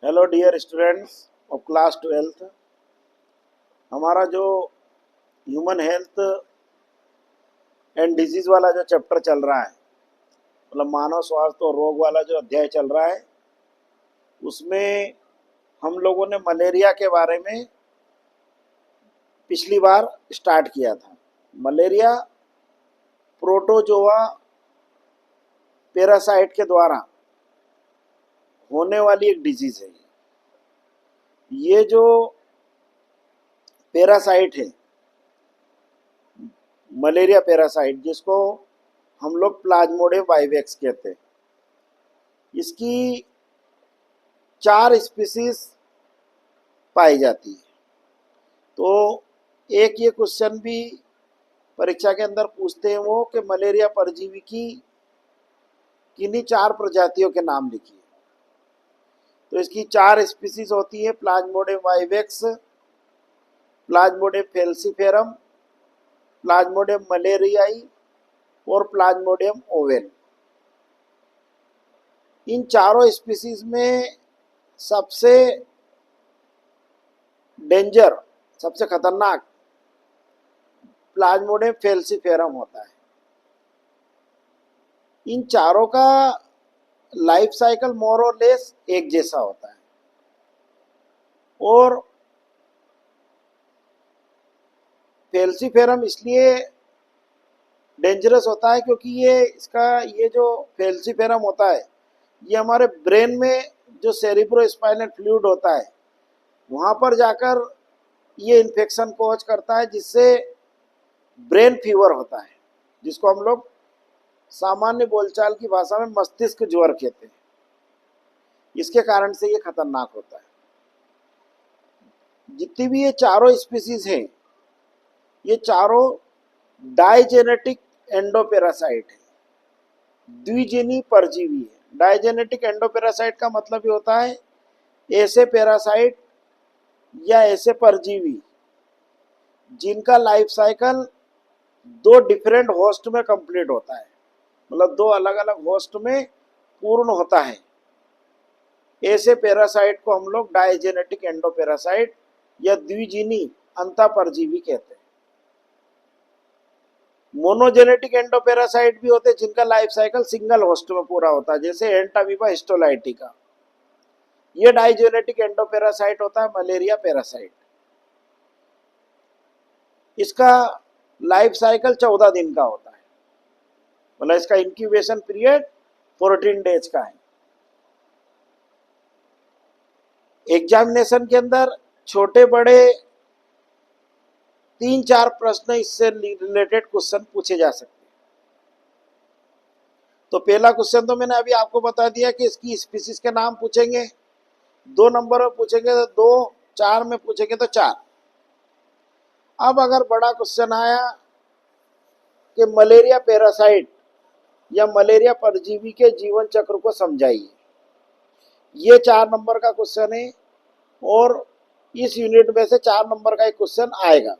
Hello dear students of class 12th। हमारा जो human health and disease वाला जो चैप्टर चल रहा है, मतलब मानव स्वास्थ्य और रोग वाला जो अध्याय चल रहा है, उसमें हम लोगों ने मलेरिया के बारे में पिछली बार स्टार्ट किया था। मलेरिया प्रोटोजोआ पैरासाइट के द्वारा होने वाली एक डिजीज है। ये जो पैरासाइट है, मलेरिया पैरासाइट, जिसको हम लोग प्लाज्मोडियम वाइवेक्स कहते हैं, इसकी 4 स्पीसीज पाई जाती है। तो एक ये क्वेश्चन भी परीक्षा के अंदर पूछते हैं वो कि मलेरिया परजीवी की किन्हीं 4 प्रजातियों के नाम लिखिए। तो इसकी 4 स्पीसीज होती है: प्लाज्मोडियम वाइवेक्स, प्लाज्मोडियम फेल्सीफेरम, प्लाज्मोडियम मलेरियाई और प्लाज्मोडियम ओवेल। इन चारों स्पीसीज में सबसे डेंजर, सबसे खतरनाक प्लाज्मोडियम फेल्सीफेरम होता है। इन चारों का लाइफ साइकिल मोर और लेस एक जैसा होता है, और फेल्सीफेरम इसलिए डेंजरस होता है क्योंकि ये जो फेल्सीफेरम होता है, ये हमारे ब्रेन में जो सेरिब्रो स्पाइनल फ्लूइड होता है, वहाँ पर जाकर ये इन्फेक्शन कॉज करता है, जिससे ब्रेन फीवर होता है, जिसको हम लोग सामान्य बोलचाल की भाषा में मस्तिष्क ज्वर कहते हैं। इसके कारण से ये खतरनाक होता है। जितनी भी ये चारों स्पीसीज हैं, ये चारों डाइजेनेटिक एंडोपेरासाइट है, द्विजीनी परजीवी है। डाइजेनेटिक एंडोपेरासाइट का मतलब ये होता है ऐसे पैरासाइट या ऐसे परजीवी जिनका लाइफ साइकिल 2 डिफरेंट होस्ट में कंप्लीट होता है, मतलब 2 अलग अलग होस्ट में पूर्ण होता है। ऐसे पैरासाइट को हम लोग डाइजेनेटिक एंडोपेरासाइट या द्विजीनी अंतःपरजीवी कहते हैं। मोनोजेनेटिक एंडोपेरासाइट भी होते हैं जिनका लाइफ साइकिल सिंगल होस्ट में पूरा होता है, जैसे एंटामीबा हिस्टोलाइटिका। ये डाइजेनेटिक एंडोपेरासाइट होता है मलेरिया पैरासाइट। इसका लाइफ साइकिल 14 दिन का होता है, मतलब इसका इंक्यूबेशन पीरियड 14 डेज का है। एग्जामिनेशन के अंदर छोटे बड़े 3-4 प्रश्न इससे रिलेटेड क्वेश्चन पूछे जा सकते हैं। तो पहला क्वेश्चन तो मैंने अभी आपको बता दिया कि इसकी स्पीसीज के नाम पूछेंगे। 2 नंबर में पूछेंगे तो 2, 4 में पूछेंगे तो 4। अब अगर बड़ा क्वेश्चन आया कि मलेरिया पैरासाइट या मलेरिया परजीवी के जीवन चक्र को समझाइए, ये 4 नंबर का क्वेश्चन है, और इस यूनिट में से 4 नंबर का एक क्वेश्चन आएगा।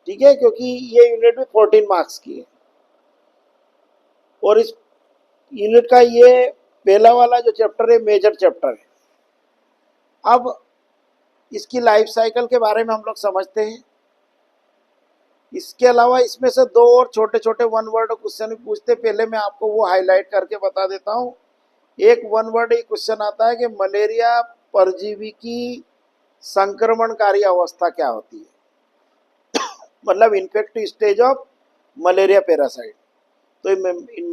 ठीक है, क्योंकि ये यूनिट भी 14 मार्क्स की है, और इस यूनिट का ये पहला वाला जो चैप्टर है मेजर चैप्टर है। अब इसकी लाइफ साइकिल के बारे में हम लोग समझते हैं। इसके अलावा इसमें से 2 और छोटे छोटे 1 वर्ड क्वेश्चन भी पूछते। पहले मैं आपको वो हाईलाइट करके बता देता हूँ। एक 1 वर्ड क्वेश्चन आता है कि मलेरिया परजीवी की संक्रमणकारी अवस्था क्या होती है, मतलब infective stage of malaria parasite. तो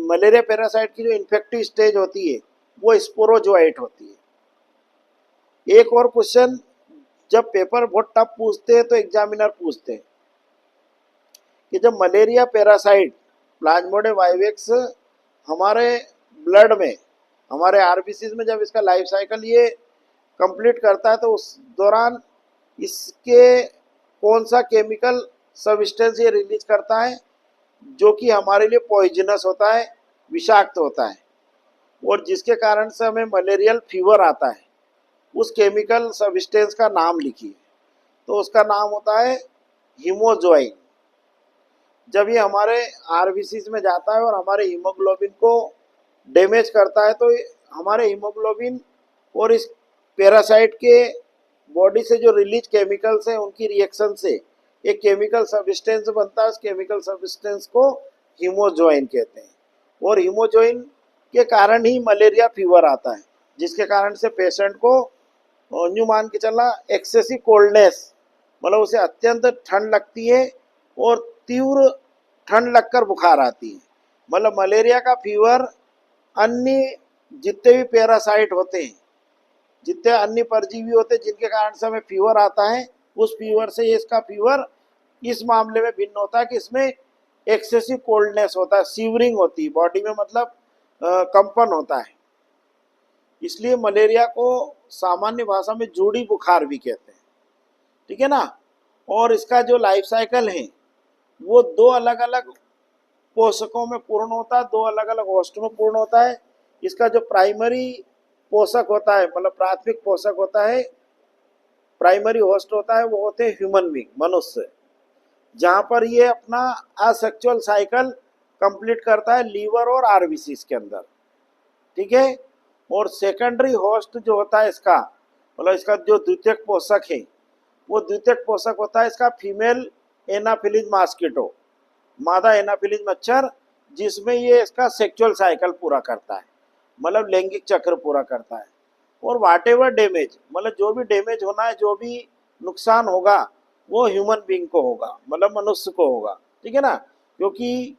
मलेरिया पैरासाइट की जो इन्फेक्टिव स्टेज होती है वो स्पोरोजोइट होती है। एक और क्वेश्चन जब पेपर बहुत टफ पूछते हैं तो एग्जामिनर पूछते हैं कि जब मलेरिया पैरासाइट प्लाज्मोडियम वाइवेक्स हमारे ब्लड में, हमारे आरबीसी में जब इसका लाइफ साइकिल ये कंप्लीट करता है, तो उस दौरान इसके कौन सा केमिकल सब्सटेंस ये रिलीज करता है जो कि हमारे लिए पॉइजनस होता है, विषाक्त होता है, और जिसके कारण से हमें मलेरियल फीवर आता है। उस केमिकल सब्सटेंस का नाम लिखिए। तो उसका नाम होता है हीमोजोइन। जब ये हमारे आरबीसी में जाता है और हमारे हीमोग्लोबिन को डैमेज करता है, तो हमारे हीमोग्लोबिन और इस पैरासाइट के बॉडी से जो रिलीज केमिकल्स हैं उनकी रिएक्शन से एक केमिकल सब्सटेंस बनता है। उस केमिकल सब्सटेंस को हीमोजोइन कहते हैं, और हीमोजोइन के कारण ही मलेरिया फीवर आता है, जिसके कारण से पेशेंट को यूँ मान के चलना एक्सेसिव कोल्डनेस, मतलब उसे अत्यंत ठंड लगती है और तीव्र ठंड लगकर बुखार आती है। मतलब मलेरिया का फीवर अन्य जितने भी पैरासाइट होते हैं, जितने अन्य परजीवी होते हैं जिनके कारण से हमें फीवर आता है, उस फीवर से इसका फीवर इस मामले में भिन्न होता है कि इसमें एक्सेसिव कोल्डनेस होता है, सीवरिंग होती है बॉडी में, मतलब कंपन होता है। इसलिए मलेरिया को सामान्य भाषा में जूड़ी बुखार भी कहते हैं, ठीक है ना। और इसका जो लाइफ साइकिल है वो दो अलग अलग पोषकों में पूर्ण होता है, दो अलग अलग होस्ट में पूर्ण होता है। इसका जो प्राइमरी पोषक होता है, मतलब प्राथमिक पोषक होता है, प्राइमरी होस्ट होता है, वो होते हैं ह्यूमन बींग, मनुष्य, जहाँ पर ये अपना असेक्सुअल साइकिल कंप्लीट करता है लीवर और आरबीसी के अंदर, ठीक है। और सेकेंडरी होस्ट जो होता है इसका, मतलब इसका जो द्वितीयक पोषक है, वो द्वितीयक पोषक होता है इसका फीमेल एनाफिलीज मॉस्किटो, मादा एनाफिलीज मच्छर, जिसमें ये इसका सेक्सुअल साइकिल पूरा करता है, मतलब लैंगिक चक्र पूरा करता है। और वाट एवर डैमेज, मतलब जो भी डैमेज होना है, जो भी नुकसान होगा वो ह्यूमन बींग को होगा, मतलब मनुष्य को होगा, ठीक है ना। क्योंकि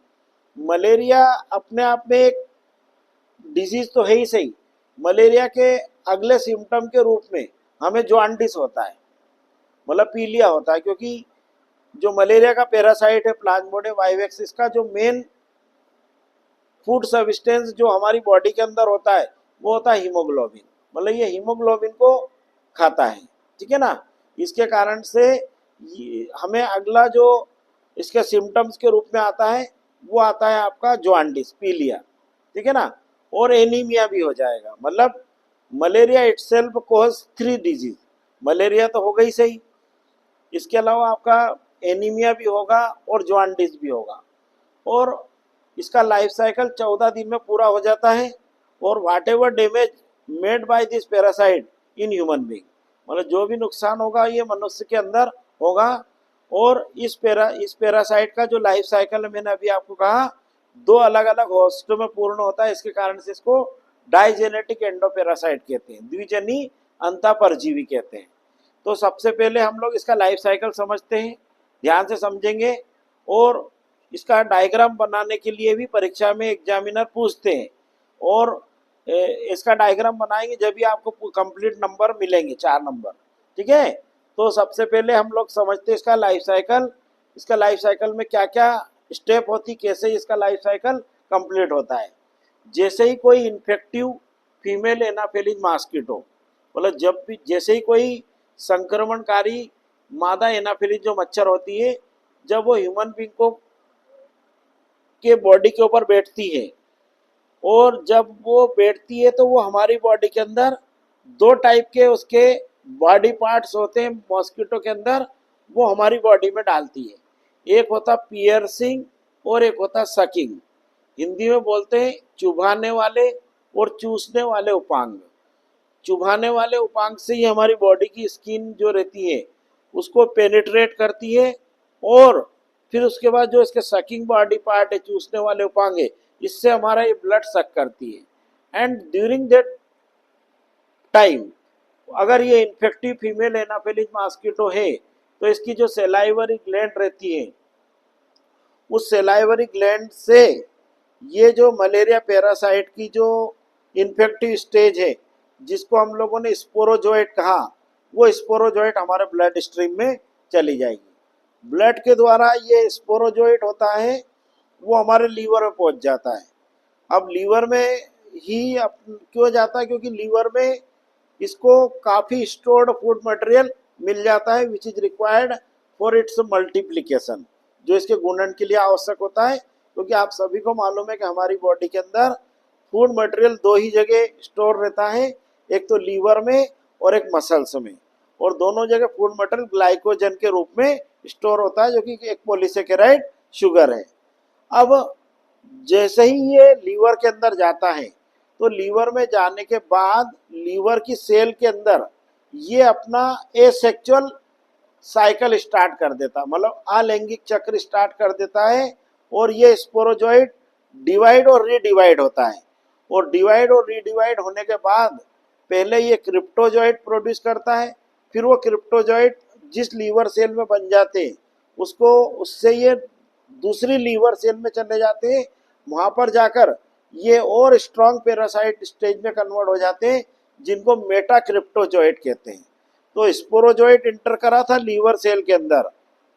मलेरिया अपने आप में एक डिजीज तो है ही सही, मलेरिया के अगले सिम्टम के रूप में हमें जॉन्डिस होता है, मतलब पीलिया होता है, क्योंकि जो मलेरिया का पैरासाइट है प्लाज्मोडियम वाइवेक्स, इसका जो मेन फूड सब्सटेंस जो हमारी बॉडी के अंदर होता है वो होता है हीमोग्लोबिन, मतलब ये हीमोग्लोबिन को खाता है, ठीक है ना। इसके कारण से हमें अगला जो इसके सिम्टम्स के रूप में आता है वो आता है आपका जॉन्डिस, पीलिया, ठीक है ना। और एनीमिया भी हो जाएगा, मतलब malaria itself cause 3 disease, malaria तो हो गई सही, इसके अलावा आपका एनीमिया भी होगा और जॉन्डिस भी होगा। और इसका लाइफ साइकिल 14 दिन में पूरा हो जाता है। और whatever damage made by this parasite in human being, मतलब जो भी नुकसान होगा ये मनुष्य के अंदर होगा। और इस पैरासाइट का जो लाइफ साइकिल है, मैंने अभी आपको कहा, 2 अलग अलग होस्ट में पूर्ण होता है। इसके कारण से इसको डाइजेनेटिक एंडोपैरासाइट कहते हैं, द्विजनी अंतःपरजीवी कहते हैं। तो सबसे पहले हम लोग इसका लाइफ साइकिल समझते हैं, ध्यान से समझेंगे। और इसका डायग्राम बनाने के लिए भी परीक्षा में एग्जामिनर पूछते हैं, और इसका डायग्राम बनाएंगे जब भी आपको कंप्लीट नंबर मिलेंगे, 4 नंबर, ठीक है। तो सबसे पहले हम लोग समझते हैं इसका लाइफ साइकिल, इसका लाइफ साइकिल में क्या क्या स्टेप होती, कैसे इसका लाइफ साइकिल कंप्लीट होता है। जैसे ही कोई इन्फेक्टिव फीमेल एनाफिलीज मॉस्किटो, मतलब जब भी जैसे ही कोई संक्रमणकारी मादा एनाफिलीज जो मच्छर होती है, जब वो ह्यूमन बींग को के बॉडी के ऊपर बैठती है, और जब वो बैठती है तो वो हमारी बॉडी के अंदर 2 टाइप के उसके बॉडी पार्ट्स होते हैं मॉस्किटो के अंदर, वो हमारी बॉडी में डालती है। एक होता पियर्सिंग और एक होता सकिंग, हिंदी में बोलते हैं चुभाने वाले और चूसने वाले उपांग। चुभाने वाले उपांग से ही हमारी बॉडी की स्किन जो रहती है उसको पेनिट्रेट करती है, और फिर उसके बाद जो इसके सकिंग बॉडी पार्ट है, चूसने वाले उपांग है, इससे हमारा ये ब्लड सक करती है। एंड ड्यूरिंग दैट टाइम, अगर ये इन्फेक्टिव फीमेल एनाफिलीज मॉस्किटो है तो इसकी जो सेलाइवरी ग्लैंड रहती है, उस सेलाइवरी ग्लैंड से ये जो मलेरिया पैरासाइट की जो इन्फेक्टिव स्टेज है, जिसको हम लोगों ने स्पोरोजोइट कहा, वो स्पोरोजोइट हमारे ब्लड स्ट्रीम में चली जाएगी। ब्लड के द्वारा ये स्पोरोजोइट होता है, वो हमारे लीवर में पहुंच जाता है। अब लीवर में ही क्यों जाता है, क्योंकि लीवर में इसको काफ़ी स्टोर्ड फूड मटेरियल मिल जाता है, which is required for its multiplication, जो इसके गुणन के लिए आवश्यक होता है। क्योंकि आप सभी को मालूम है कि हमारी बॉडी के अंदर फूड मटेरियल 2 ही जगह स्टोर रहता है, एक तो लीवर में और एक मसल्स में, और दोनों जगह फूड मटेरियल ग्लाइकोजन के रूप में स्टोर होता है, जो कि एक पॉलीसेकेराइड शुगर है। अब जैसे ही ये लीवर के अंदर जाता है तो लीवर में जाने के बाद लीवर की सेल के अंदर ये अपना एसेक्सुअल साइकिल स्टार्ट कर देता, मतलब अलैंगिक चक्र स्टार्ट कर देता है। और ये स्पोरोजोइट डिवाइड और रीडिवाइड होता है, और डिवाइड और रीडिवाइड होने के बाद पहले ये क्रिप्टोजोइट प्रोड्यूस करता है, फिर वो क्रिप्टोजोइट जिस लीवर सेल में बन जाते हैं उसको, उससे ये दूसरी लीवर सेल में चले जाते हैं, वहां पर जाकर ये और स्ट्रॉन्ग पैरासाइट स्टेज में कन्वर्ट हो जाते हैं, जिनको मेटाक्रिप्टोजोइट कहते हैं। तो स्पोरोजोइट इंटर करा था लीवर सेल के अंदर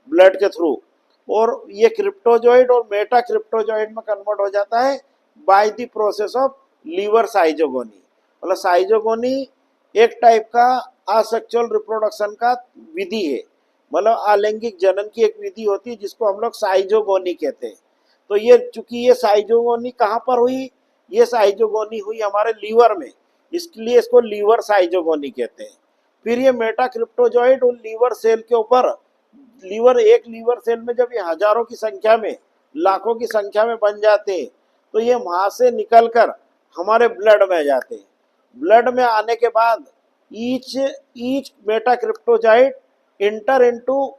ब्लड के थ्रू, और ये क्रिप्टोजोइट और मेटा क्रिप्टोजोइट में कन्वर्ट हो जाता है by the process of liver schizogony. मतलब साइजोगोनी एक टाइप का असेक्सुअल रिप्रोडक्शन का विधि है, मतलब अलैंगिक जनन की एक विधि होती है जिसको हम लोग साइजोगोनी कहते हैं। तो ये चूंकि ये साइजोगोनी कहाँ पर हुई, ये साइजोगोनी हुई हमारे लीवर में, इसलिए इसको लीवर साइजोगोनी कहते हैं। फिर ये मेटाक्रिप्टोजोइट उन लीवर सेल के ऊपर, लीवर एक लीवर सेल में जब ये हजारों की संख्या में, लाखों की संख्या में बन जाते हैं, तो ये वहां से निकलकर हमारे ब्लड में जाते हैं। ब्लड में आने के बाद ईच मेटाक्रिप्टोजोइट इंटर इनटू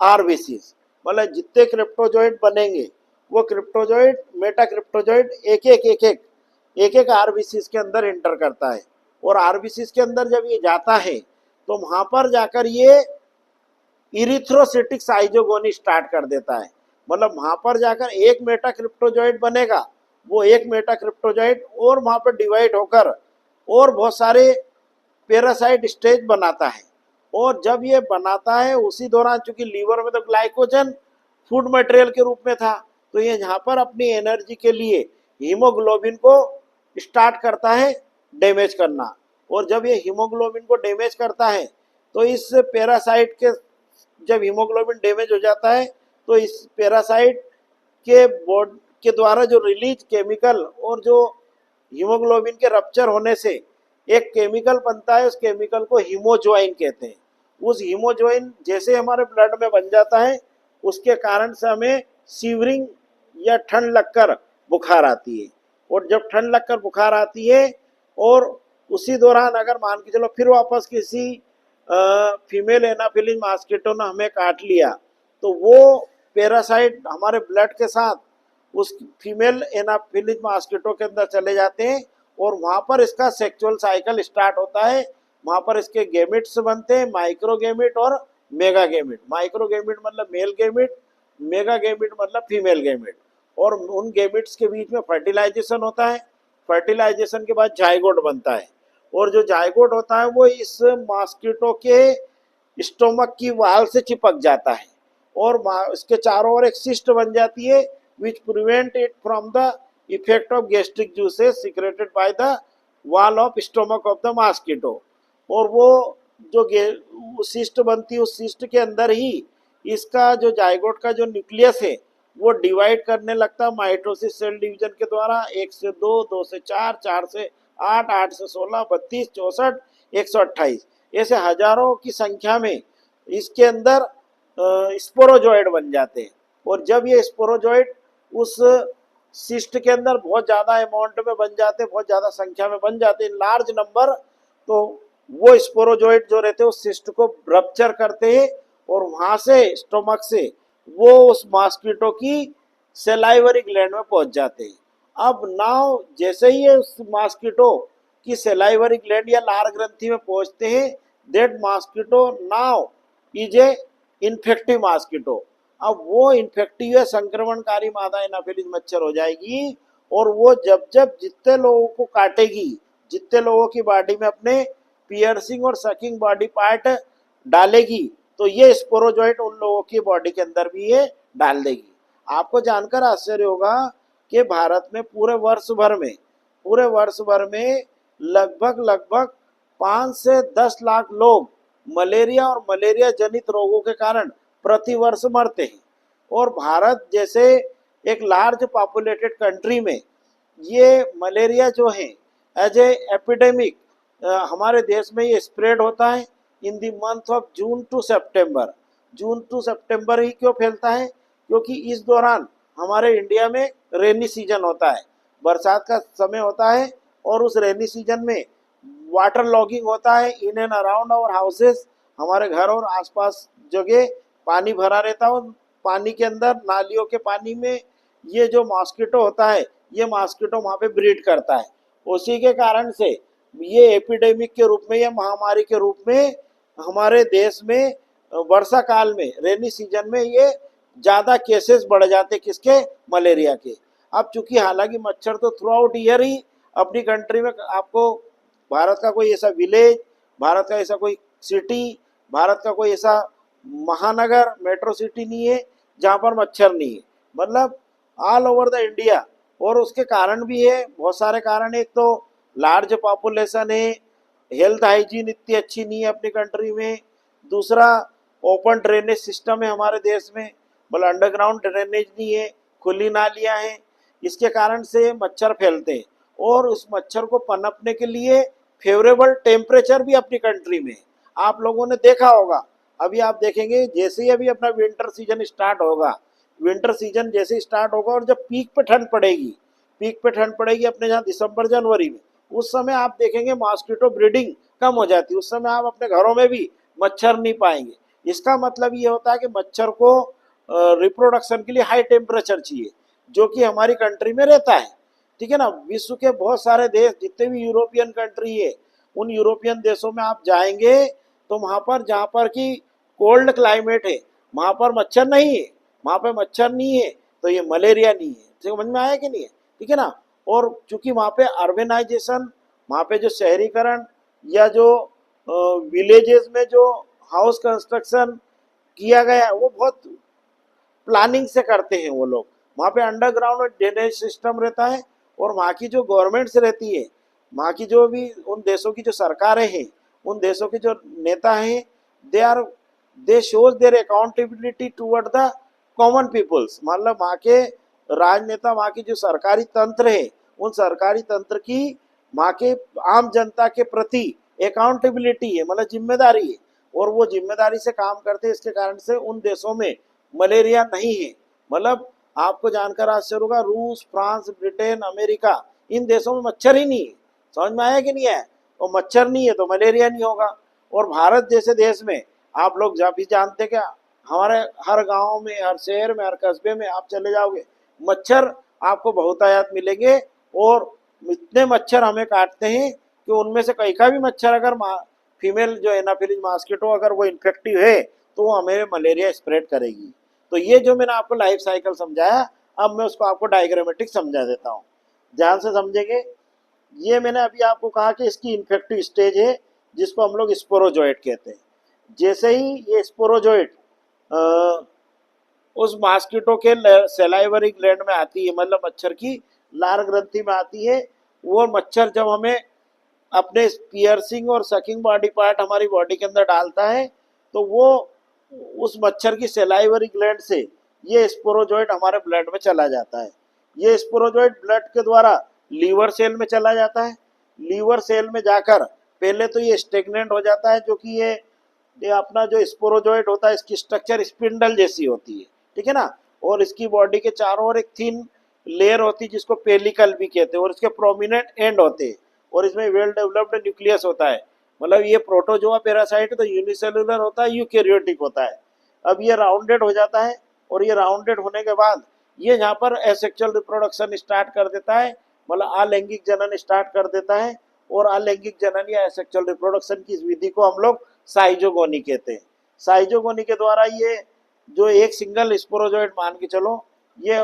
आरबीसीज, मतलब जितने क्रिप्टोजोइट बनेंगे वो क्रिप्टोजोइट मेटाक्रिप्टोजोइट एक एक आरबीसीज के अंदर इंटर करता है। और आरबीसीज के अंदर जब ये जाता है तो वहां पर जाकर ये इरिथ्रोसिटिक साइजोगोनी स्टार्ट कर देता है, मतलब वहां पर जाकर एक मेटाक्रिप्टोजोइट बनेगा, वो एक मेटाक्रिप्टोजोइट और वहां पर डिवाइड होकर और बहुत सारे पैरासाइट स्टेज बनाता है। और जब ये बनाता है उसी दौरान, चूंकि लीवर में तो ग्लाइकोजन फूड मटेरियल के रूप में था, तो ये यहाँ पर अपनी एनर्जी के लिए हीमोग्लोबिन को स्टार्ट करता है डैमेज करना। और जब ये हीमोग्लोबिन को डैमेज करता है तो इस पैरासाइट के, जब हीमोग्लोबिन डैमेज हो जाता है तो इस पैरासाइट के बॉडी के द्वारा जो रिलीज केमिकल, और जो हीमोग्लोबिन के रप्चर होने से एक केमिकल बनता है, उस केमिकल को हीमोजोइन कहते हैं। उस हीमोजोइन जैसे हमारे ब्लड में बन जाता है, उसके कारण से हमें सीवरिंग या ठंड लगकर बुखार आती है। और जब ठंड लगकर बुखार आती है और उसी दौरान अगर मान के चलो फिर वापस किसी फीमेल एनाफिलिस मॉस्किटो ने हमें काट लिया, तो वो पैरासाइट हमारे ब्लड के साथ उस फीमेल एनाफिलिस मॉस्किटो के अंदर चले जाते हैं, और वहां पर इसका सेक्सुअल साइकिल स्टार्ट होता है। वहां पर इसके गेमिट्स बनते हैं, माइक्रोगेमिट और मेगा गेमिट। माइक्रोगेमिट मतलब मेल गेमिट, मेगा गेमिट मतलब फीमेल गेमिट। और उन गेमिट्स के बीच में फर्टिलाइजेशन होता है, फर्टिलाइजेशन के बाद जाइगोट बनता है, और जो जाइगोट होता है वो इस मॉस्किटो के स्टोमक की वाल से चिपक जाता है, और इसके चारों ओर एक सिस्ट बन जाती है, which prevent it from the effect of gastric juices secreted by the wall of stomach of the mosquito. और वो जो सिस्ट बनती है, उस सिस्ट के अंदर ही इसका जो जाइगोट का जो न्यूक्लियस है वो डिवाइड करने लगता है माइटोसिस सेल डिवीजन के द्वारा, 1 से 2, 2 से 4, 4 से 8, 8 से 16, 32, 64, 128, ऐसे हजारों की संख्या में इसके अंदर स्पोरोजोइड बन जाते हैं। और जब ये स्पोरोजोइड उस सिस्ट के अंदर बहुत ज़्यादा अमाउंट में बन जाते हैं, बहुत ज़्यादा संख्या में बन जाते हैं, लार्ज नंबर, तो वो स्पोरोजोइड जो रहते हैं उस सिस्ट को रप्चर करते हैं, और वहाँ से स्टोमक से वो उस मॉस्किटो की सेलाइवरी ग्लैंड में पहुंच जाते हैं। अब नाउ जैसे ही ये उस मॉस्किटो की सेलाइवरी ग्लैंड या लार ग्रंथि में पहुंचते हैं, that mosquito now is a infective mosquito. अब वो इन्फेक्टिव है, संक्रमणकारी मादा एनाफिलिस मच्छर हो जाएगी, और वो जब जब जितने लोगों को काटेगी, जितने लोगों की बॉडी में अपने पियर्सिंग और सकिंग बॉडी पार्ट डालेगी, तो ये स्पोरोजोइट उन लोगों की बॉडी के अंदर भी ये डाल देगी। आपको जानकर आश्चर्य होगा कि भारत में पूरे वर्ष भर में लगभग 5 से 10 लाख लोग मलेरिया और मलेरिया जनित रोगों के कारण प्रतिवर्ष मरते हैं। और भारत जैसे एक लार्ज पॉपुलेटेड कंट्री में ये मलेरिया जो है एज ए एपिडेमिक हमारे देश में ये स्प्रेड होता है in the month of June to सितंबर ही क्यों फैलता है? क्योंकि इस दौरान हमारे इंडिया में रेनी सीजन होता है, बरसात का समय होता है, और उस रेनी सीजन में वाटर लॉगिंग होता है in and around our houses, हमारे घर और आसपास जगह पानी भरा रहता है, और पानी के अंदर नालियों के पानी में ये जो मॉस्किटो होता है, ये मॉस्किटो वहाँ पे ब्रीड करता है। उसी के कारण से ये एपिडेमिक के रूप में या महामारी के रूप में हमारे देश में वर्षा काल में रेनी सीजन में ये ज़्यादा केसेस बढ़ जाते, किसके, मलेरिया के। अब चूंकि हालांकि मच्छर तो थ्रू आउट ईयर ही अपनी कंट्री में, आपको भारत का कोई ऐसा विलेज, भारत का ऐसा कोई सिटी, भारत का कोई ऐसा महानगर मेट्रो सिटी नहीं है जहाँ पर मच्छर नहीं है, मतलब ऑल ओवर द इंडिया। और उसके कारण भी है, बहुत सारे कारण है। एक तो लार्ज पॉपुलेशन है, हेल्थ हाइजीन इतनी अच्छी नहीं है अपनी कंट्री में। दूसरा, ओपन ड्रेनेज सिस्टम है हमारे देश में, मतलब अंडरग्राउंड ड्रेनेज नहीं है, खुली नालियाँ हैं। इसके कारण से मच्छर फैलते हैं, और उस मच्छर को पनपने के लिए फेवरेबल टेम्परेचर भी अपनी कंट्री में। आप लोगों ने देखा होगा, अभी आप देखेंगे जैसे ही अभी अपना विंटर सीजन स्टार्ट होगा, विंटर सीजन जैसे ही स्टार्ट होगा और जब पीक पे ठंड पड़ेगी, पीक पे ठंड पड़ेगी अपने यहाँ दिसंबर जनवरी में, उस समय आप देखेंगे मॉस्किटो ब्रीडिंग कम हो जाती है। उस समय आप अपने घरों में भी मच्छर नहीं पाएंगे। इसका मतलब ये होता है कि मच्छर को रिप्रोडक्शन के लिए हाई टेम्परेचर चाहिए, जो कि हमारी कंट्री में रहता है। ठीक है ना। विश्व के बहुत सारे देश, जितने भी यूरोपियन कंट्री है, उन यूरोपियन देशों में आप जाएंगे तो वहाँ पर जहाँ पर की कोल्ड क्लाइमेट है, वहाँ पर मच्छर नहीं है, वहाँ पे मच्छर नहीं है तो ये मलेरिया नहीं है। समझ में आया कि नहीं है? ठीक है ना। और चूंकि वहाँ पे अर्बेनाइजेशन, वहाँ पे जो शहरीकरण या जो विलेजेस में जो हाउस कंस्ट्रक्शन किया गया है, वो बहुत प्लानिंग से करते हैं वो लोग। वहाँ पे अंडरग्राउंड ड्रेनेज सिस्टम रहता है, और वहाँ की जो गवर्नमेंट्स रहती है, वहाँ की जो भी उन देशों की जो सरकारें हैं, उन देशों के जो नेता हैं, they shows their accountability toward the common peoples. मतलब वहाँ के राजनेता, वहाँ की जो सरकारी तंत्र है, उन सरकारी तंत्र की वहाँ के आम जनता के प्रति अकाउंटेबिलिटी है, मतलब जिम्मेदारी है, और वो जिम्मेदारी से काम करते हैं। इसके कारण से उन देशों में मलेरिया नहीं है। मतलब आपको जानकर आश्चर्य होगा, रूस, फ्रांस, ब्रिटेन, अमेरिका, इन देशों में मच्छर ही नहीं है। समझ में आया कि नहीं है? और मच्छर नहीं है तो मलेरिया नहीं होगा। और भारत जैसे देश में आप लोग जब भी जानते क्या, हमारे हर गांव में, हर शहर में, हर कस्बे में आप चले जाओगे, मच्छर आपको बहुतायत मिलेंगे। और इतने मच्छर हमें काटते हैं कि उनमें से कई का भी मच्छर अगर फीमेल जो एनाफिलिस मॉस्किटो अगर वो इन्फेक्टिव है तो वो हमें मलेरिया स्प्रेड करेगी। तो ये जो मैंने आपको लाइफ साइकिल समझाया, अब मैं उसको आपको डायग्रामेटिक समझा देता हूँ, ध्यान से समझेंगे। ये मैंने अभी आपको कहा कि इसकी इन्फेक्टिव स्टेज है, जिसको हम लोग स्पोरोजोइट कहते हैं। जैसे ही ये स्पोरोजोइट उस मॉस्किटो के सेलाइवरी ग्लैंड में आती है, मतलब मच्छर की लार ग्रंथि में आती है, वो मच्छर जब हमें अपने पियर्सिंग और सकिंग बॉडी पार्ट हमारी बॉडी के अंदर डालता है, तो वो उस मच्छर की सेलाइवरी ग्लैंड से ये स्पोरोजोइट हमारे ब्लड में चला जाता है। ये स्पोरोजोइट ब्लड के द्वारा लीवर सेल में चला जाता है। लीवर सेल में जाकर पहले तो ये स्टेगनेंट हो जाता है, जो कि ये अपना जो स्पोरोजोइट होता है, इसकी स्ट्रक्चर स्पिंडल जैसी होती है। ठीक है ना। और इसकी बॉडी के चारों ओर एक थिन लेयर होती है, जिसको पेलिकल भी कहते हैं, और इसके प्रोमिनेंट एंड होते हैं, और इसमें वेल डेवलप्ड न्यूक्लियस होता है। मतलब ये प्रोटोजोआ पैरासाइट तो यूनिसेलुलर होता है, यूकैरियोटिक होता है। अब ये राउंडेड हो जाता है, और ये राउंडेड होने के बाद ये यहाँ पर एसेक्सुअल रिप्रोडक्शन स्टार्ट कर देता है, मतलब अलैंगिक जनन स्टार्ट कर देता है। और अलैंगिक जनन या एसेक्सुअल रिप्रोडक्शन की इस विधि को हम लोग साइजोगोनी कहते हैं। साइजोगोनी के द्वारा ये जो एक सिंगल स्पोरोजोइट मान के चलो, ये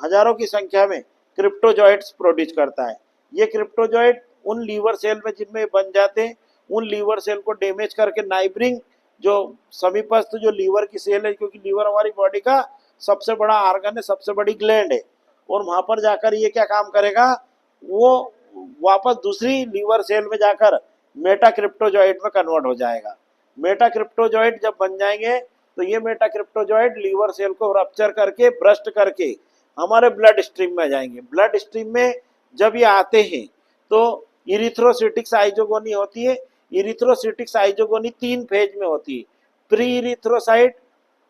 हजारों की संख्या में क्रिप्टोजोइट्स प्रोड्यूस करता है। ये क्रिप्टोजोइट उन लीवर सेल में जिनमें बन जाते हैं, उन लीवर सेल को डैमेज करके नाइबरिंग जो समीपस्थ जो लीवर की सेल है, क्योंकि लीवर हमारी बॉडी का सबसे बड़ा आर्गन है, सबसे बड़ी ग्लैंड है, और वहां पर जाकर ये क्या काम करेगा, वो वापस दूसरी लीवर सेल में जाकर मेटाक्रिप्टोजॉइट में कन्वर्ट हो जाएगा। मेटाक्रिप्टोजॉइट जब बन जाएंगे तो ये मेटाक्रिप्टोजॉइट लीवर सेल को रप्चर करके, ब्रस्ट करके हमारे ब्लड स्ट्रीम में जाएंगे। ब्लड स्ट्रीम में जब ये आते हैं तो इरिथ्रोसिटिक साइजोगोनी होती है। इरिथ्रोसिटिक साइजोगोनी 3 फेज में होती है, प्री इरिथ्रोसाइट,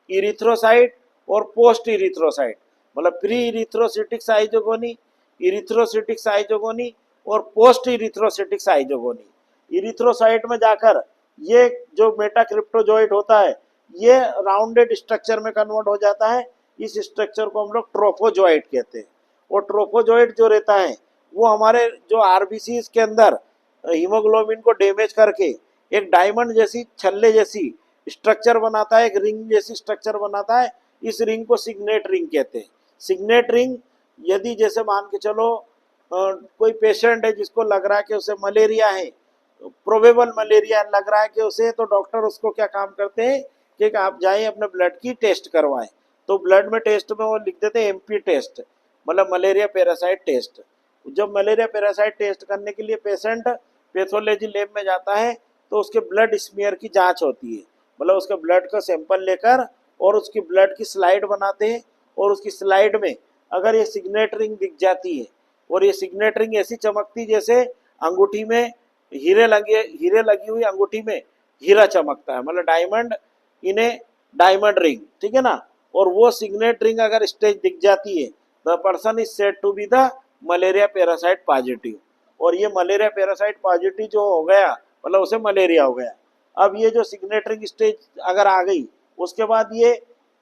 इरिथ्रोसाइट और पोस्ट इरिथ्रोसाइट। मतलब प्री इरिथ्रोसिटिक साइजोगोनी, इरिथ्रोसिटिक साइजोगोनी और पोस्ट इरिथ्रोसाइटिक साइजोगोनी। इरिथ्रोसाइट में जाकर ये जो मेटाक्रिप्टोजोइट होता है ये राउंडेड स्ट्रक्चर में कन्वर्ट हो जाता है। इस स्ट्रक्चर को हम लोग ट्रोफोजोइट कहते हैं। और ट्रोफोजोइट जो रहता है वो हमारे जो आरबीसीज के अंदर हीमोग्लोबिन को डैमेज करके एक डायमंड जैसी छल्ले जैसी स्ट्रक्चर बनाता है, एक रिंग जैसी स्ट्रक्चर बनाता है। इस रिंग को सिग्नेट रिंग कहते हैं। सिग्नेट रिंग यदि जैसे मान के चलो कोई पेशेंट है जिसको लग रहा है कि उसे मलेरिया है, प्रोबेबल मलेरिया लग रहा है कि उसे, तो डॉक्टर उसको क्या काम करते हैं कि आप जाइए अपने ब्लड की टेस्ट करवाएं। तो ब्लड में टेस्ट में वो लिख देते हैं एमपी टेस्ट, मतलब मलेरिया पैरासाइट टेस्ट। जब मलेरिया पैरासाइट टेस्ट करने के लिए पेशेंट पैथोलॉजी लैब में जाता है तो उसके ब्लड स्मीयर की जांच होती है, मतलब उसके ब्लड का सैंपल लेकर और उसकी ब्लड की स्लाइड बनाते हैं। और उसकी स्लाइड में अगर ये सिग्नेट रिंग दिख जाती है और ये सिग्नेट रिंग ऐसी चमकती जैसे अंगूठी में हीरे लगी हुई अंगूठी में हीरा चमकता है, मतलब डायमंड इन्हें डायमंड रिंग, ठीक है ना। और वो सिग्नेट रिंग अगर स्टेज दिख जाती है the person is said to be the malaria parasite positive. और ये मलेरिया पैरासाइट पॉजिटिव जो हो गया मतलब उसे मलेरिया हो गया। अब ये जो सिग्नेट रिंग स्टेज अगर आ गई उसके बाद ये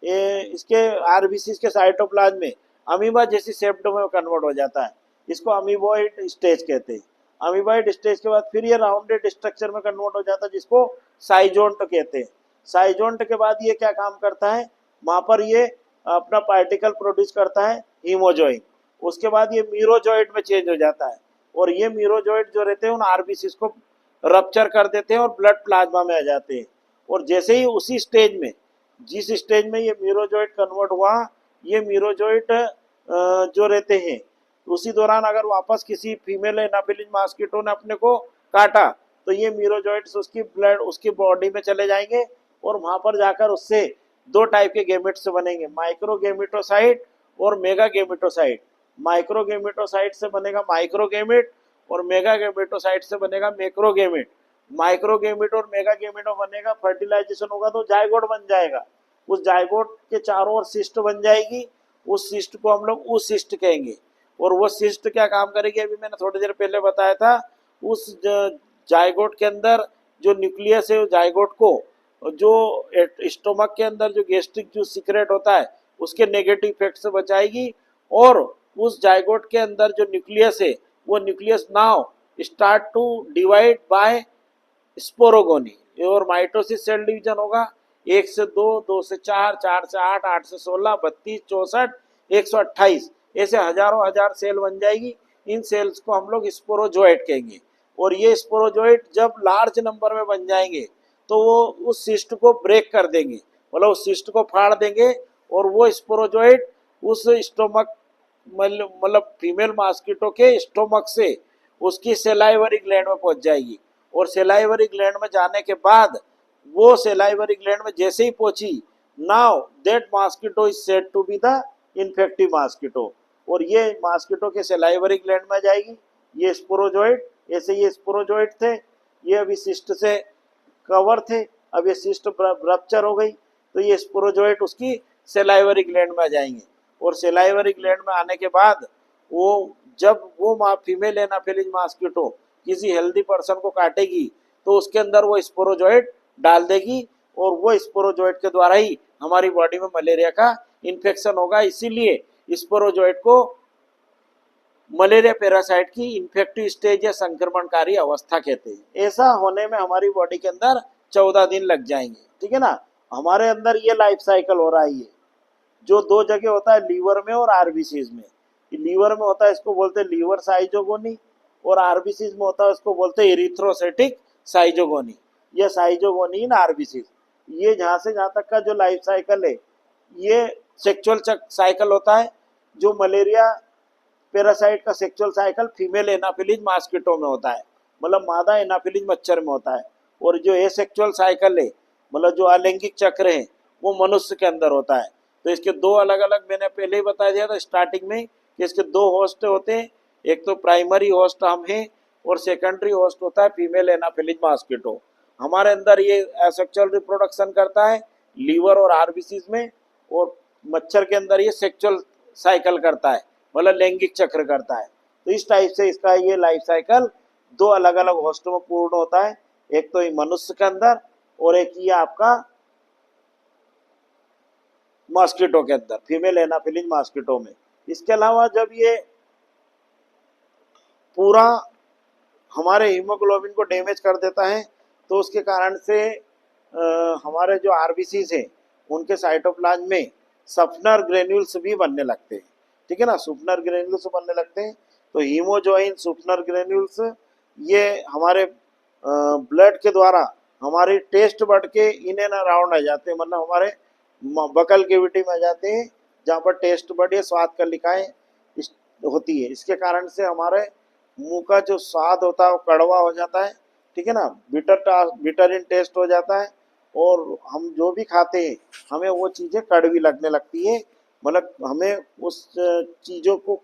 इसके आरबीसी के साइटोप्लाज्म में अमीबा जैसी शेप में कन्वर्ट हो जाता है। इसको अमीबॉइड स्टेज कहते हैं। अमीबॉइड स्टेज के बाद फिर ये राउंडेड स्ट्रक्चर में कन्वर्ट हो जाता है जिसको साइजोन्ट कहते हैं। साइजोन्ट के बाद ये क्या काम करता है, वहां पर ये अपना पार्टिकल प्रोड्यूस करता है हीमोजोइन। उसके बाद ये मीरोजोइड में चेंज हो जाता है और ये मीरोजोइड जो रहते हैं उन आरबीसी को रप्चर कर देते हैं और ब्लड प्लाज्मा में आ जाते हैं। और जैसे ही उसी स्टेज में, जिस स्टेज में ये मीरोजोइड कन्वर्ट हुआ, ये मीरोजोइड जो रहते हैं उसी दौरान अगर वापस किसी फीमेल एनाफिलिस मॉस्किटो ने अपने को काटा तो ये मीरोजोइड्स उसकी ब्लड उसकी बॉडी में चले जाएंगे और वहां पर जाकर उससे दो टाइप के गेमेट्स बनेंगे, माइक्रोगेमेटोसाइट और मेगागेमेटोसाइट। माइक्रोगेमेटोसाइट से बनेगा माइक्रोगेमेट और मेगागेमेटोसाइट से बनेगा मैक्रोगेमेट। माइक्रोगेमेट और मेगागेमेट बनेगा, फर्टिलाइजेशन होगा तो जायगोट बन जाएगा। उस जायगोट के चारों ओर सिस्ट बन जाएगी, उस सिस्ट को हम लोग उस सिस्ट कहेंगे। और वो सिस्ट क्या काम करेगी अभी मैंने थोड़ी देर पहले बताया था। उस जायगोट के अंदर जो न्यूक्लियस है जायगोट को जो स्टोमक के अंदर जो गैस्ट्रिक जूस सीक्रेट होता है उसके नेगेटिव इफेक्ट से बचाएगी। और उस जायगोट के अंदर जो न्यूक्लियस है वो nucleus now start to divide by sporogony. और माइटोसिस सेल डिवीजन होगा 1 से 2, 2 से 4, 4 से 8, 8 से 16, 32, 64, 128 ऐसे हजारों हजार सेल बन जाएगी। इन सेल्स को हम लोग स्पोरोजोइट कहेंगे। और ये स्पोरोजोइट जब लार्ज नंबर में बन जाएंगे तो वो उस सिस्ट को ब्रेक कर देंगे, मतलब उस सिस्ट को फाड़ देंगे और वो स्पोरोजोइट उस स्टोमक मतलब फीमेल मॉस्किटो के स्टोमक से उसकी सेलाइवरी ग्लैंड में पहुंच जाएगी। और सेलाइवरी ग्लैंड में जाने के बाद वो सेलाइवरी ग्लैंड में जैसे ही पहुंची, now that mosquito is said to be the infective mosquito. और ये मॉस्किटो के सेलाइवरी ग्लैंड में जाएगी ये स्पोरोजोइट। ऐसे ये स्पोरोजोइट थे, ये अभी सिस्ट से कवर थे, अब ये सिस्ट रप्चर हो गई तो ये स्पोरोजोइट उसकी सेलाइवरी ग्लैंड में आ जाएंगे। और सेलाइवरी ग्लैंड में आने के बाद वो जब वो फीमेल एनाफिलिस मॉस्किटो किसी हेल्दी पर्सन को काटेगी तो उसके अंदर वो स्पोरोजोइट डाल देगी और वो स्पोरोजोइट के द्वारा ही हमारी बॉडी में मलेरिया का इन्फेक्शन होगा। इसीलिए स्पोरोजोइट को मलेरिया पैरासाइट की इन्फेक्टिव स्टेज या संक्रमणकारी अवस्था कहते हैं। ऐसा होने में हमारी बॉडी के अंदर 14 दिन लग जाएंगे, ठीक है ना। हमारे अंदर ये लाइफ साइकिल हो रहा है, ये जो दो जगह होता है लीवर में और आरबीसीज में। लीवर में होता है इसको बोलते हैं लीवर साइजोगोनी और आरबीसीज में होता है इसको बोलते हैं इरिथ्रोसाइटिक साइजोगोनी। ये साइजोगोनी इन आरबीसीज, ये जहाँ से जहाँ तक का जो लाइफ साइकिल है ये सेक्सुअल साइकिल होता है। जो मलेरिया पैरासाइट का sexual cycle female Anopheles mosquito में होता है, मतलब मादा एनाफिलिस मच्छर में होता है। और जो एसेक्सुअल साइकिल है मतलब जो अलैंगिक चक्र है वो मनुष्य के अंदर होता है। तो इसके दो अलग अलग, मैंने पहले ही बता दिया था स्टार्टिंग में कि इसके दो होस्ट होते हैं, एक तो प्राइमरी होस्ट हम हैं और सेकेंडरी होस्ट होता है फीमेल एनाफिलिस मॉस्किटो। हमारे अंदर ये एसेक्सुअल रिप्रोडक्शन करता है लीवर और आरबीसीज में, और मच्छर के अंदर ये सेक्सुअल साइकिल करता है मतलब लैंगिक चक्र करता है। तो इस टाइप से इसका ये लाइफ साइकिल दो अलग अलग होस्टों में पूर्ण होता है, एक तो मनुष्य के अंदर और एक ये आपका मॉस्किटो के अंदर, फीमेल एनाफिलिस मॉस्किटो में। इसके अलावा जब ये पूरा हमारे हीमोग्लोबिन को डैमेज कर देता है तो उसके कारण से हमारे जो आरबीसीज हैं उनके साइटोप्लाज्म में सफनर ग्रेन्यूल्स भी बनने लगते हैं, ठीक है ना, सुपनर ग्रेन्यूल्स बनने लगते हैं। तो हीमोजोइन सुपनर ग्रेन्यूल्स ये हमारे ब्लड के द्वारा हमारी टेस्ट बड के इन एंड अराउंड आ जाते हैं, मतलब हमारे बकल कैविटी में आ जाते हैं जहाँ पर टेस्ट बड या स्वाद कलिकाएं होती है। इसके कारण से हमारे मुंह का जो स्वाद होता है वो कड़वा हो जाता है, ठीक है ना, बिटर इन टेस्ट हो जाता है और हम जो भी खाते हैं हमें वो चीज़ें कड़वी लगने लगती है, मतलब हमें उस चीज़ों को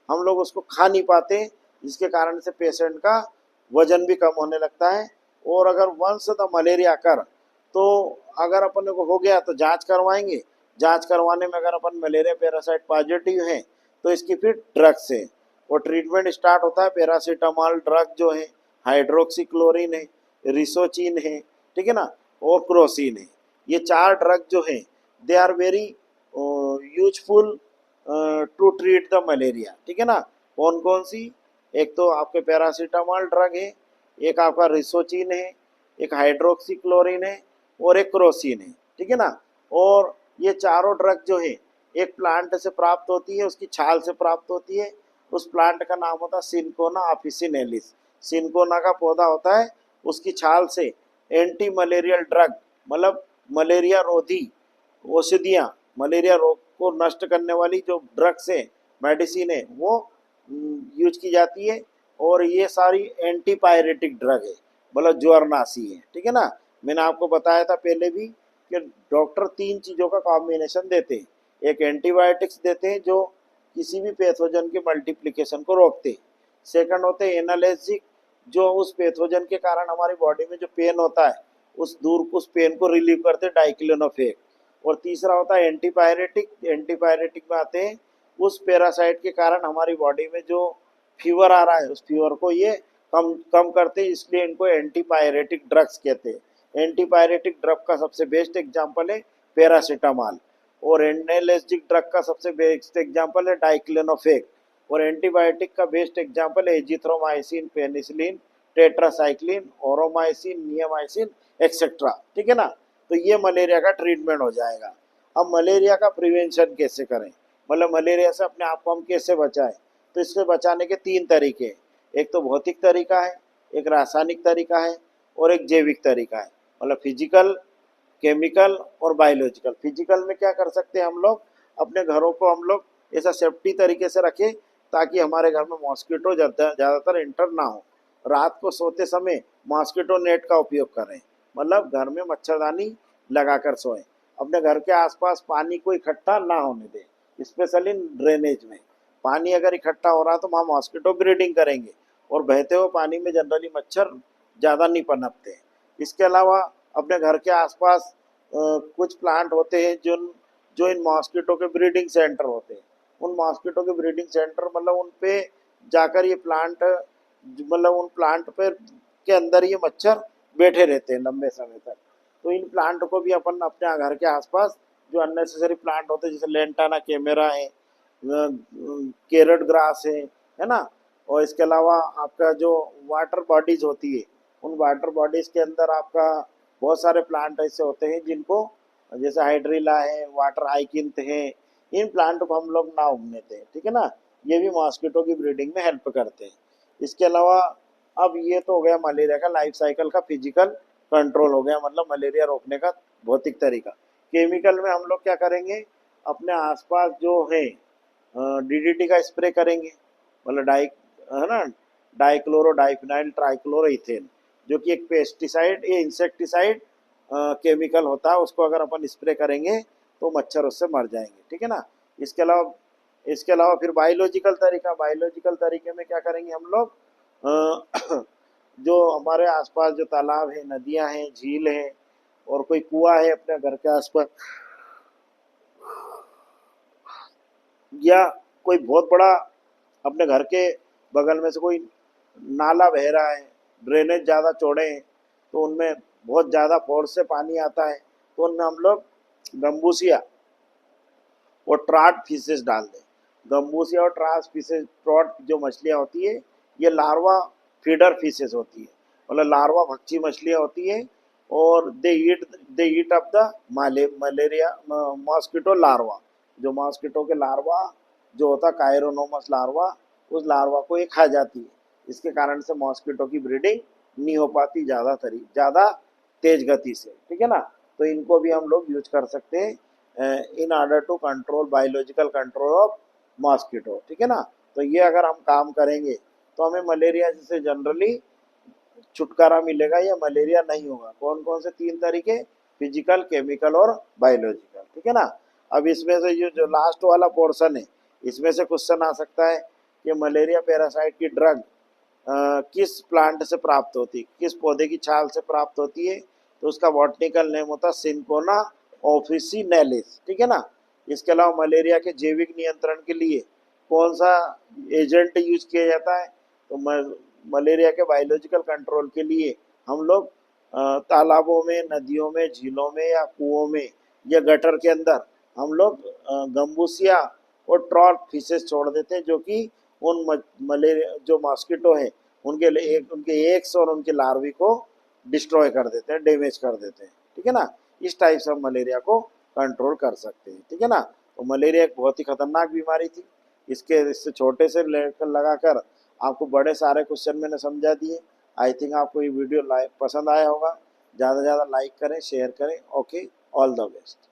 हम लोग उसको खा नहीं पाते, जिसके कारण से पेशेंट का वजन भी कम होने लगता है। और अगर वंश द मलेरिया कर तो अगर अपन को हो गया तो जांच करवाएंगे, जांच करवाने में अगर अपन मलेरिया पैरासाइट पॉजिटिव हैं तो इसकी फिर ड्रग्स है और ट्रीटमेंट स्टार्ट होता है। पैरासीटामॉल ड्रग जो है, हाइड्रोक्सीक्लोरिन है, रिसोचिन है, ठीक है ना, और क्रोसिन है। ये चार ड्रग जो है they are very useful to treat the malaria, ठीक है ना। कौन कौन सी, एक तो आपके पैरासीटामॉल ड्रग है, एक आपका रिसोचिन है, एक हाइड्रोक्सीक्लोरिन है और एक क्रोसिन है, ठीक है ना। और ये चारों ड्रग जो है एक प्लांट से प्राप्त होती है, उसकी छाल से प्राप्त होती है। उस प्लांट का नाम होता है सिनकोना ऑफिसिनेलिस। सिनकोना का पौधा होता है, उसकी छाल से एंटी मलेरियल ड्रग, मतलब मलेरिया रोधी औषधियाँ, मलेरिया रोग को नष्ट करने वाली जो ड्रग्स है, मेडिसिन है, वो यूज की जाती है। और ये सारी एंटीपायरेटिक ड्रग है, मतलब ज्वरनाशी है, ठीक है ना। मैंने आपको बताया था पहले भी कि डॉक्टर तीन चीज़ों का कॉम्बिनेशन देते हैं, एक एंटीबायोटिक्स देते हैं जो किसी भी पैथोजन के मल्टीप्लिकेशन को रोकते हैं, सेकंड होते हैं एनाल्जेसिक जो उस पैथोजन के कारण हमारी बॉडी में जो पेन होता है उस पेन को रिलीव करते हैं, डाइक्लोनोफेक। और तीसरा होता है एंटीपायरेटिक, एंटीपायरेटिक में आते हैं उस पैरासाइट के कारण हमारी बॉडी में जो फीवर आ रहा है उस फीवर को ये कम कम करते हैं, इसलिए इनको एंटीपायरेटिक ड्रग्स कहते हैं। एंटीपायरेटिक ड्रग का सबसे बेस्ट एग्जांपल है पैरासीटामॉल और एनाल्जेसिक ड्रग का सबसे बेस्ट एग्जांपल है डाइक्लोनोफेक और एंटीबायोटिक का बेस्ट एग्जांपल है एजिथ्रोमाइसिन, पेनिसिलिन, टेट्रासाइक्लिन, ओरोमाइसिन, नियामाइसिन एक्सेट्रा, ठीक है ना। तो ये मलेरिया का ट्रीटमेंट हो जाएगा। अब मलेरिया का प्रिवेंशन कैसे करें, मतलब मलेरिया से अपने आप को हम कैसे बचाएं, तो इससे बचाने के तीन तरीके हैं। एक तो भौतिक तरीका है, एक रासायनिक तरीका है और एक जैविक तरीका है, मतलब फिजिकल, केमिकल और बायोलॉजिकल। फिजिकल में क्या कर सकते हैं हम लोग, अपने घरों को हम लोग ऐसा सेफ्टी तरीके से रखें ताकि हमारे घर में मॉस्किटो ज़्यादातर इंटर ना हो। रात को सोते समय मॉस्किटो नेट का उपयोग करें, मतलब घर में मच्छरदानी लगाकर सोएं। अपने घर के आसपास पानी को इकट्ठा ना होने दें, स्पेशली ड्रेनेज में पानी अगर इकट्ठा हो रहा है तो वहाँ मॉस्किटो ब्रीडिंग करेंगे और बहते हुए पानी में जनरली मच्छर ज़्यादा नहीं पनपते। इसके अलावा अपने घर के आसपास कुछ प्लांट होते हैं जो इन मॉस्किटो के ब्रीडिंग सेंटर होते हैं। उन मॉस्किटो के ब्रीडिंग सेंटर मतलब उन पे जाकर ये प्लांट, मतलब उन प्लांट पर के अंदर ये मच्छर बैठे रहते हैं लंबे समय तक। तो इन प्लांट को भी अपन अपने घर के आसपास जो अननेसेसरी प्लांट होते हैं जैसे लेंटाना कैमेरा है, कैरेट ग्रास है ना, और इसके अलावा आपका जो वाटर बॉडीज होती है उन वाटर बॉडीज के अंदर आपका बहुत सारे प्लांट ऐसे होते हैं जिनको, जैसे हाइड्रिला है, वाटर हाइकिन्थ है, इन प्लांट को हम लोग ना उगने दें, ठीक है ना। ये भी मॉस्किटो की ब्रीडिंग में हेल्प करते हैं। इसके अलावा अब ये तो हो गया मलेरिया का लाइफ साइकिल का फिजिकल कंट्रोल हो गया, मतलब मलेरिया रोकने का भौतिक तरीका। केमिकल में हम लोग क्या करेंगे, अपने आसपास जो है डीडीटी का स्प्रे करेंगे, मतलब है ना, डाइक्लोरो डाइफिनाइल ट्राइक्लोरोइथेन, जो कि एक पेस्टिसाइड या इंसेक्टिसाइड केमिकल होता है, उसको अगर अपन स्प्रे करेंगे तो मच्छर उससे मर जाएंगे, ठीक है ना। इसके अलावा फिर बायोलॉजिकल तरीका, बायोलॉजिकल तरीके में क्या करेंगे हम लोग, जो हमारे आसपास जो तालाब है, नदियां हैं, झील है और कोई कुआं है अपने घर के आसपास, या कोई बहुत बड़ा अपने घर के बगल में से कोई नाला बह रहा है, ड्रेनेज ज़्यादा चौड़े हैं तो उनमें बहुत ज़्यादा फोर्स से पानी आता है, तो उनमें हम लोग गम्बूसिया और ट्राट फिशेस डाल दें। गम्बूसिया और ट्रास फिशेस, ट्रॉट जो मछलियाँ होती है, ये लार्वा फीडर फिशेस होती है, मतलब लार्वा भक्षी मछलियाँ होती है, और they eat up the malaria mosquito larva. जो मॉस्किटो के लार्वा जो होता है कायरोनोमस लार्वा, उस लार्वा को ये खा जाती है। इसके कारण से मॉस्किटो की ब्रीडिंग नहीं हो पाती ज़्यादा तेज गति से, ठीक है ना। तो इनको भी हम लोग यूज कर सकते हैं in order to control biological control of mosquito, ठीक है ना। तो ये अगर हम काम करेंगे तो हमें मलेरिया से जनरली छुटकारा मिलेगा, या मलेरिया नहीं होगा। कौन कौन से 3 तरीके? फिजिकल, केमिकल और बायोलॉजिकल, ठीक है ना। अब इसमें से ये जो लास्ट वाला पोर्शन है, इसमें से क्वेश्चन आ सकता है कि मलेरिया पैरासाइट की ड्रग किस प्लांट से प्राप्त होती है, किस पौधे की छाल से प्राप्त होती है? तो उसका बॉटनिकल नेम होता है सिंकोना ऑफिसिनेलिस, ठीक है ना। इसके अलावा मलेरिया के जैविक नियंत्रण के लिए कौन सा एजेंट यूज किया जाता है? तो मलेरिया के बायोलॉजिकल कंट्रोल के लिए हम लोग तालाबों में, नदियों में, झीलों में या कुओं में या गटर के अंदर हम लोग गम्बूसिया और ट्रॉट फिशेस छोड़ देते हैं, जो कि उन मलेरिया जो मॉस्किटो है उनके एग्स और उनके लार्वी को डिस्ट्रॉय कर देते हैं, डैमेज कर देते हैं, ठीक है ना। इस टाइप से हम मलेरिया को कंट्रोल कर सकते हैं, ठीक है ना। तो मलेरिया एक बहुत ही खतरनाक बीमारी थी। इससे छोटे से लेकर लगाकर आपको बड़े सारे क्वेश्चन मैंने समझा दिए। आई थिंक आपको ये वीडियो पसंद आया होगा। ज़्यादा से ज़्यादा लाइक करें, शेयर करें। Okay, all the best.